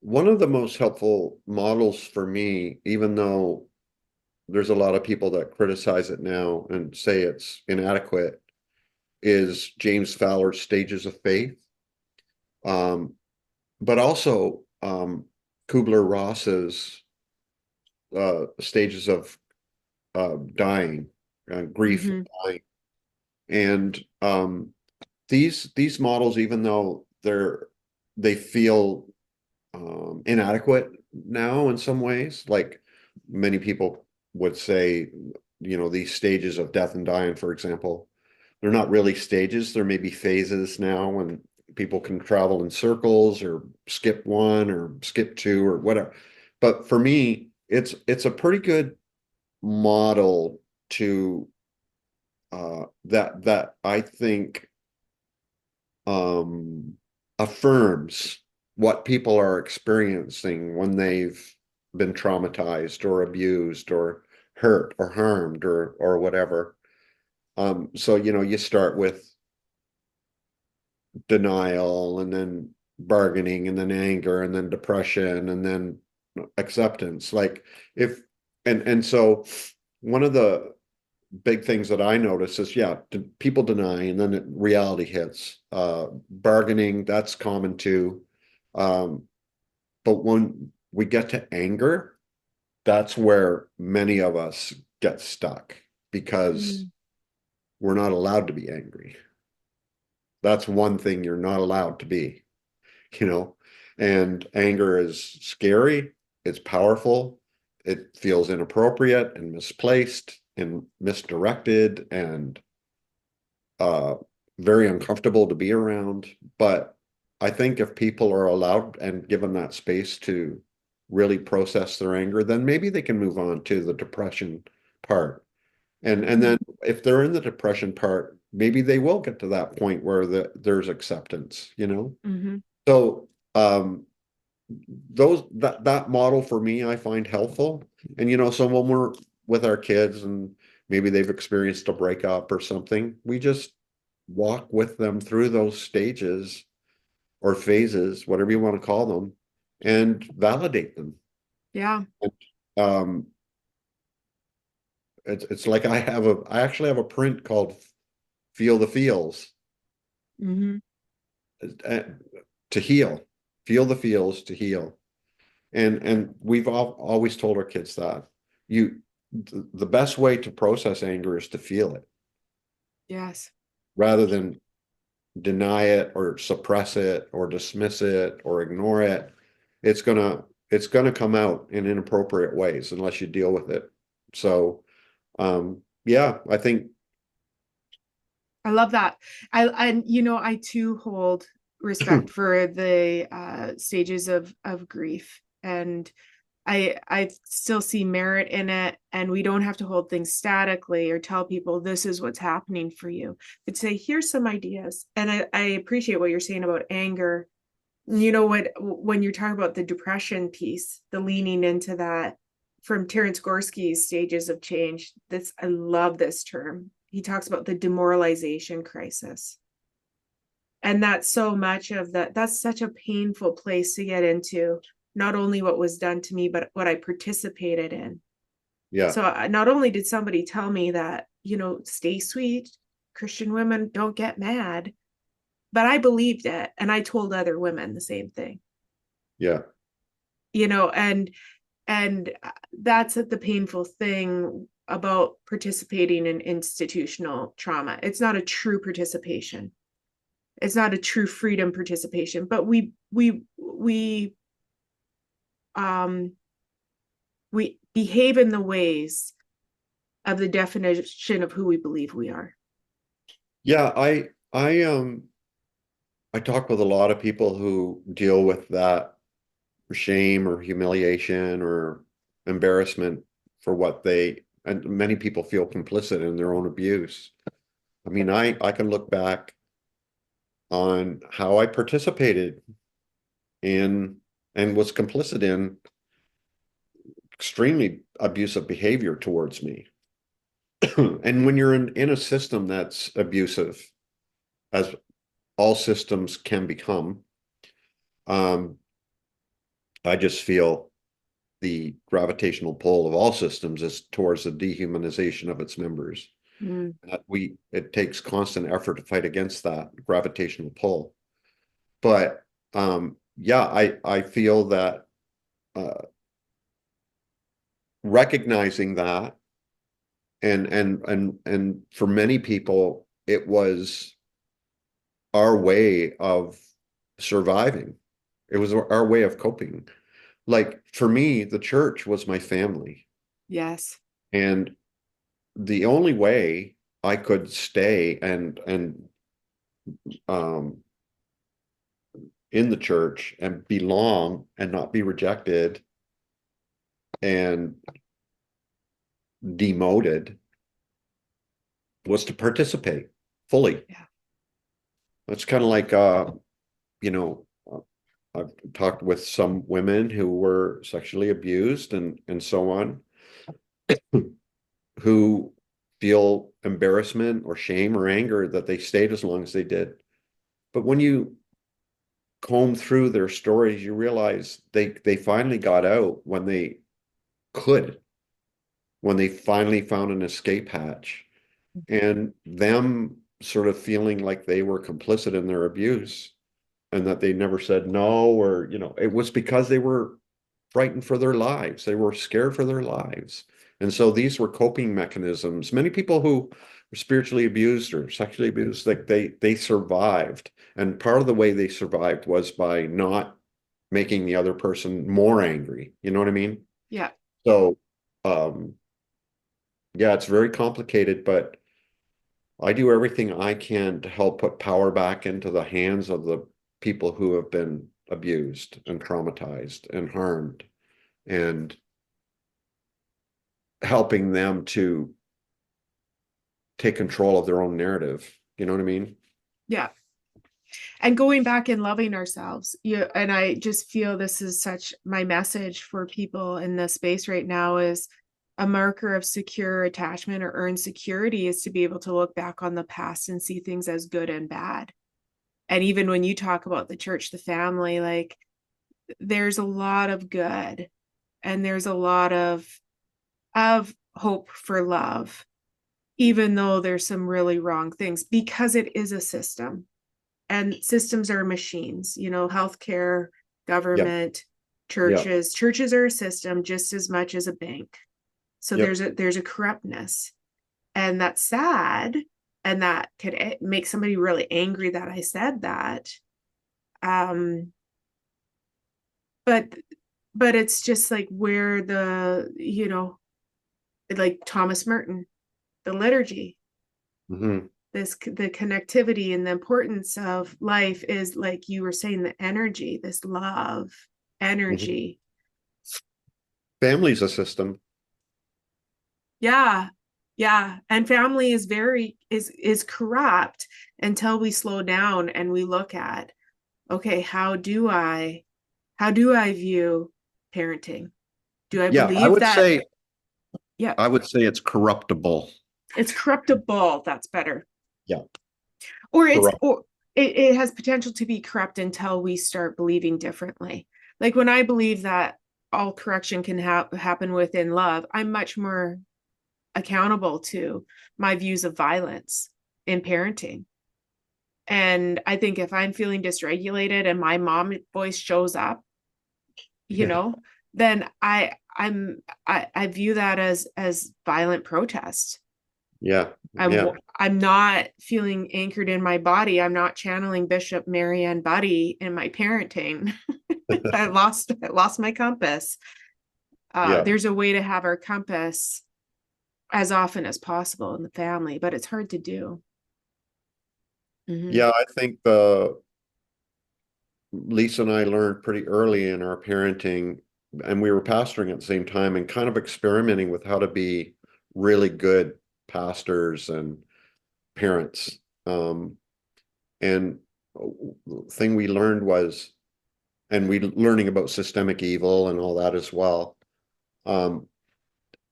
one of the most helpful models for me, even though there's a lot of people that criticize it now and say it's inadequate, is James Fowler's Stages of Faith. But also Kubler-Ross's stages of dying, grief, Mm-hmm. dying. And these models, even though they feel inadequate now in some ways, like many people would say, these stages of death and dying, for example, they're not really stages. There may be phases now when people can travel in circles or skip one or skip two or whatever. But for me, it's a pretty good model to that I think affirms what people are experiencing when they've been traumatized or abused or hurt or harmed or whatever. So you start with denial and then bargaining and then anger and then depression and then acceptance. Like if and so one of the big things that I notice is, people deny and then reality hits. Bargaining, that's common too. But when we get to anger, that's where many of us get stuck because we're not allowed to be angry. That's one thing you're not allowed to be, you know, and anger is scary. It's powerful. It feels inappropriate and misplaced and misdirected and very uncomfortable to be around. But I think if people are allowed and given that space to really process their anger, then maybe they can move on to the depression part. And then if they're in the depression part, maybe they will get to that point where there's acceptance, Mm-hmm. So that model for me I find helpful. And so when we're with our kids and maybe they've experienced a breakup or something, we just walk with them through those stages or phases, whatever you want to call them, and validate them. Yeah. Um, it's like I actually have a print called Feel the Feels, Mm-hmm. uh, to heal. Feel the feels to heal. And we've always told our kids that the best way to process anger is to feel it Yes. rather than deny it or suppress it or dismiss it or ignore it. It's gonna come out in inappropriate ways unless you deal with it. So yeah, I think I love that. I too hold respect for the stages of grief, and I still see merit in it, and we don't have to hold things statically or tell people this is what's happening for you, but say here's some ideas. And I appreciate what you're saying about anger. You know what, when you're talking about the depression piece, the leaning into that from Terence Gorski's Stages of Change, this, I love this term. He talks about the demoralization crisis. And that's so much of that. That's such a painful place to get into, not only what was done to me, but what I participated in. yeah, So not only did somebody tell me that, stay sweet, Christian women don't get mad, but I believed it. And I told other women the same thing, yeah, and that's the painful thing about participating in institutional trauma. It's not a true participation. It's not a true freedom participation, but um we behave in the ways of the definition of who we believe we are. yeah. I talk with a lot of people who deal with that shame or humiliation or embarrassment for and many people feel complicit in their own abuse. I mean, I can look back on how I participated in and was complicit in extremely abusive behavior towards me. And when you're in a system that's abusive, as all systems can become, um, I just feel the gravitational pull of all systems is towards the dehumanization of its members. It takes constant effort to fight against that gravitational pull. But yeah, I feel that recognizing that, and for many people, it was our way of surviving. It was our way of coping. Like for me, the church was my family. Yes. And the only way I could stay and um in the church and belong and not be rejected and demoted was to participate fully. Yeah. It's kind of like you know, I've talked with some women who were sexually abused and so on, who feel embarrassment or shame or anger that they stayed as long as they did. But when you comb through their stories, you realize they finally got out when they could, when they finally found an escape hatch. And them sort of feeling like they were complicit in their abuse and that they never said no, or, it was because they were frightened for their lives. They were scared for their lives. And so these were coping mechanisms. Many people who were spiritually abused or sexually abused, like they survived. And part of the way they survived was by not making the other person more angry. You know what I mean? Yeah. So, yeah, it's very complicated, but I do everything I can to help put power back into the hands of the people who have been abused and traumatized and harmed, and helping them to take control of their own narrative. You know what I mean? Yeah. And going back and loving ourselves. Yeah. And I just feel this is such my message for people in this space right now is a marker of secure attachment or earned security is to be able to look back on the past and see things as good and bad. And even when you talk about the church, the family, like there's a lot of good and there's a lot of hope for love, even though there's some really wrong things, because it is a system. And systems are machines, healthcare, Yep. government, Yep. churches are a system just as much as a bank. So Yep. there's a corruptness, and that's sad, and that could make somebody really angry that I said that. But it's just like where like Thomas Merton, the liturgy, Mm-hmm. the connectivity and the importance of life is like you were saying, the energy, this love Mm-hmm. energy. Family's a system. Yeah. And family is is corrupt until we slow down and we look at, okay, how do I view parenting? Do I Yeah, believe that? Yeah, I would say it's corruptible. it's corruptible. That's better. Yeah, Or corrupt. it has potential to be corrupt until we start believing differently. Like when I believe that all correction can happen within love, I'm much more accountable to my views of violence in parenting. And I think if I'm feeling dysregulated and my mom voice shows up, Yeah, then I view that as violent protest. yeah, yeah. I'm not feeling anchored in my body. I'm not channeling Bishop Marianne Buddy in my parenting. I lost my compass. Yeah. There's a way to have our compass as often as possible in the family, but it's hard to do. Mm-hmm. Yeah, I think the Lisa and I learned pretty early in our parenting, and we were pastoring at the same time and kind of experimenting with how to be really good pastors and parents. And the thing we learned was, and we learning about systemic evil and all that as well,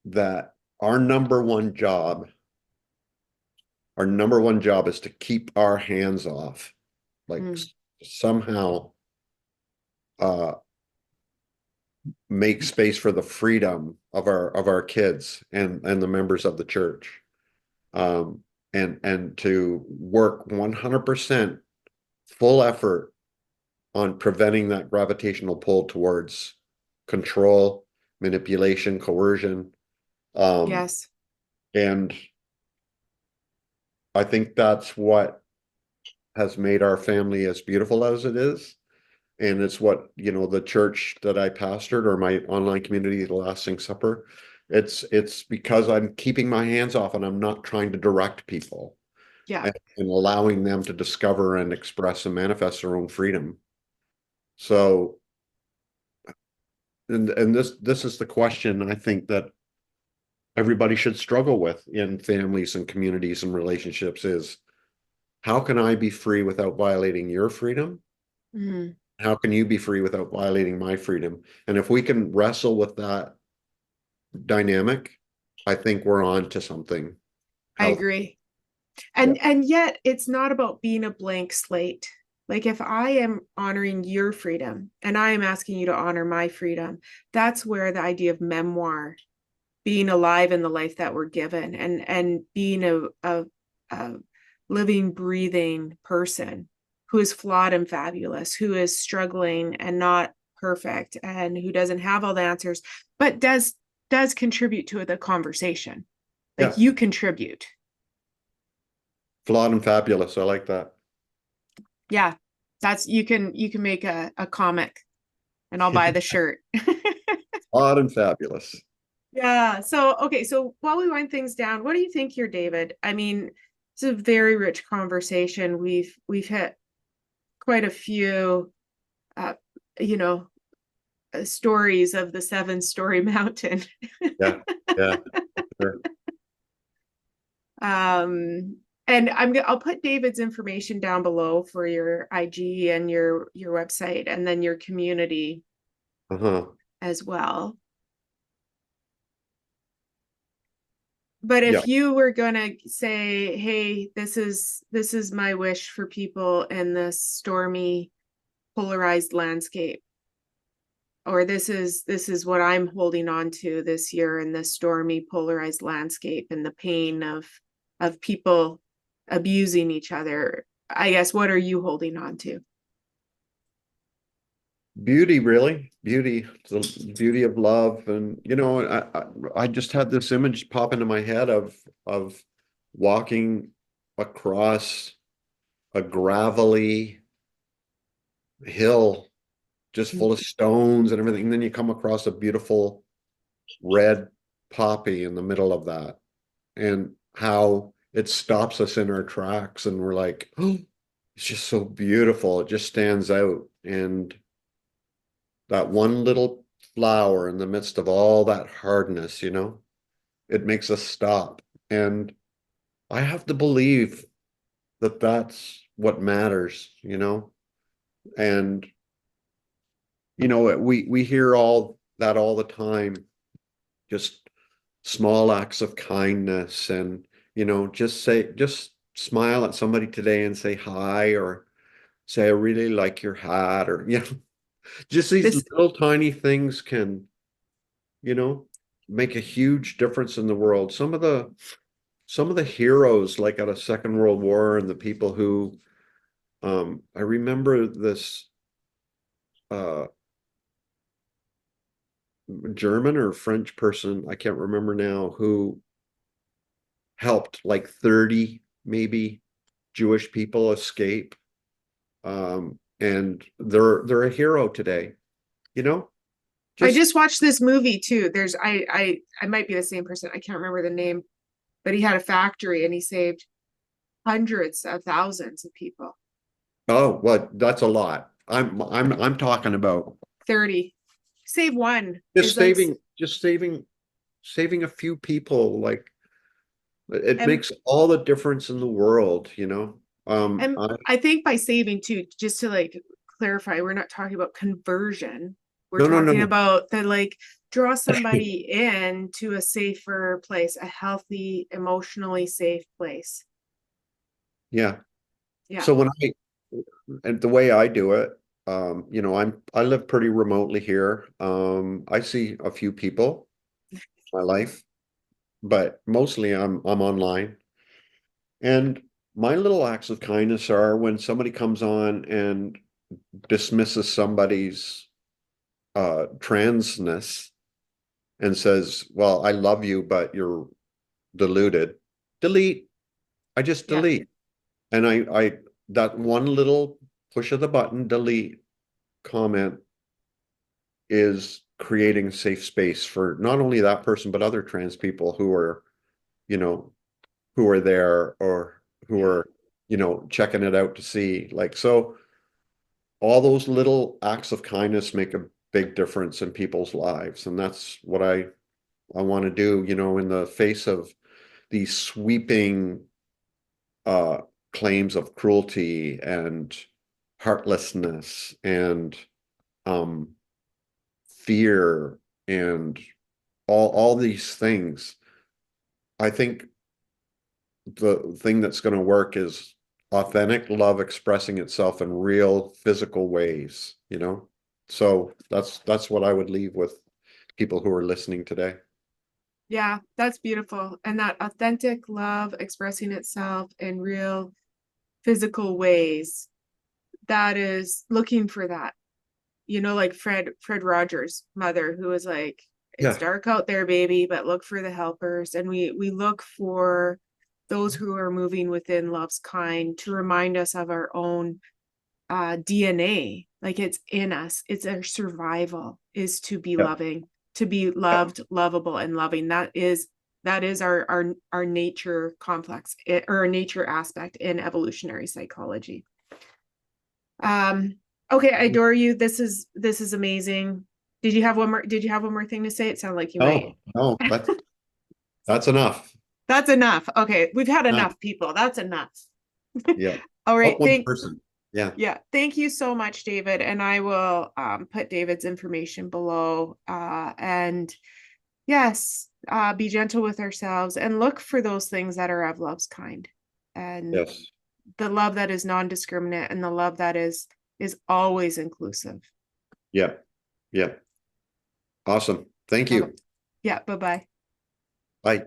that our number one job is to keep our hands off, like Mm. somehow uh make space for the freedom of our kids and the members of the church, um and to work 100% full effort on preventing that gravitational pull towards control, manipulation, coercion. Um, Yes, and I think that's what has made our family as beautiful as it is. And it's what, the church that I pastored, or my online community, the Lasting Supper, it's because I'm keeping my hands off and I'm not trying to direct people, yeah, and allowing them to discover and express and manifest their own freedom. So, and this is the question I think that everybody should struggle with in families and communities and relationships is, how can I be free without violating your freedom? mhm. How can you be free without violating my freedom? And if we can wrestle with that dynamic, I think we're on to something I healthy. agree. Yeah. And yet it's not about being a blank slate. Like if I am honoring your freedom and I am asking you to honor my freedom, that's where the idea of memoir, being alive in the life that we're given, and being a living, breathing person who is flawed and fabulous, who is struggling and not perfect, and who doesn't have all the answers, but does contribute to the conversation. Like Yeah. you contribute. Flawed and fabulous. I like that. Yeah, that's you can make a comic and I'll buy the shirt. Flawed and fabulous. Yeah. So, okay. So while we wind things down, what do you think here, David? I mean, it's a very rich conversation. We've hit quite a few, uh, you know, stories of the 7-story mountain. Yeah. Yeah. Sure. um, and I'll put David's information down below for your IG and your website, and then your community Uh-huh. as well. But Yeah. if you were going to say, hey, this is my wish for people in this stormy, polarized landscape, or this is what I'm holding on to this year in this stormy, polarized landscape, and the pain of people abusing each other, I guess, what are you holding on to? Beauty, really. Beauty. The beauty of love. And I just had this image pop into my head of walking across a gravelly hill just full of stones and everything. And then you come across a beautiful red poppy in the middle of that, and how it stops us in our tracks. And we're like, oh, it's just so beautiful. It just stands out. And that one little flower in the midst of all that hardness, it makes us stop. And I have to believe that that's what matters. And we hear all that all the time, just small acts of kindness. And just smile at somebody today and say hi, or say, I really like your hat, or just these This little tiny things can you know make a huge difference in the world. Some of the heroes, like at a Second World War, and the people who I remember this uh German or French person, I can't remember now, who helped like 30 maybe Jewish people escape. And they're a hero today, you know, I just just watched this movie too. There's I might be the same person. I can't remember the name, but he had a factory and he saved hundreds of thousands of people. oh, well, that's a lot. I'm talking about 30. Save one just is like, saving a few people. Like, it and makes all the difference in the world. and I think by saving too, just to like clarify, we're not talking about conversion. We're No, no, talking no. about the like draw somebody in to a safer place, a healthy, emotionally safe place. Yeah. Yeah. So and the way I do it, I live pretty remotely here. I see a few people in my life, but mostly I'm online. And my little acts of kindness are when somebody comes on and dismisses somebody's transness. and says, well, I love you, but you're deluded, delete. I just Yeah. delete. And that one little push of the button, delete comment is creating safe space for not only that person, but other trans people who are, you know, who are there or who Yeah. are, checking it out to see. Like, so all those little acts of kindness make a big difference in people's lives. And that's what I want to do, in the face of these sweeping uh claims of cruelty and heartlessness and um fear and all these things. I think the thing that's going to work is authentic love expressing itself in real physical ways, so that's what I would leave with people who are listening today. Yeah, that's beautiful. And that authentic love expressing itself in real physical ways, that is looking for that. Like Fred Rogers' mother, who was like, it's Yeah, dark out there, baby, but look for the helpers. And we look for those who are moving within love's kind to remind us of our own DNA. Like, it's in us. It's our survival is to be yeah, loving, to be yeah, loved, lovable, and loving. That is our nature complex, or our nature aspect in evolutionary psychology. Okay, I adore you. This is amazing. Did you have one more thing to say? It sounded like you might. no, no, that's enough. That's enough. Okay, we've had Enough. enough people. That's enough. Yeah. All Oh, right, one person. Yeah. yeah, thank you so much, David. And I will put David's information below. And yes, be gentle with ourselves and look for those things that are of love's kind. And Yes. the love that is non-discriminate, and the love that is always inclusive. Yeah. Yeah. Awesome. Thank Oh, you. yeah, bye-bye. Bye.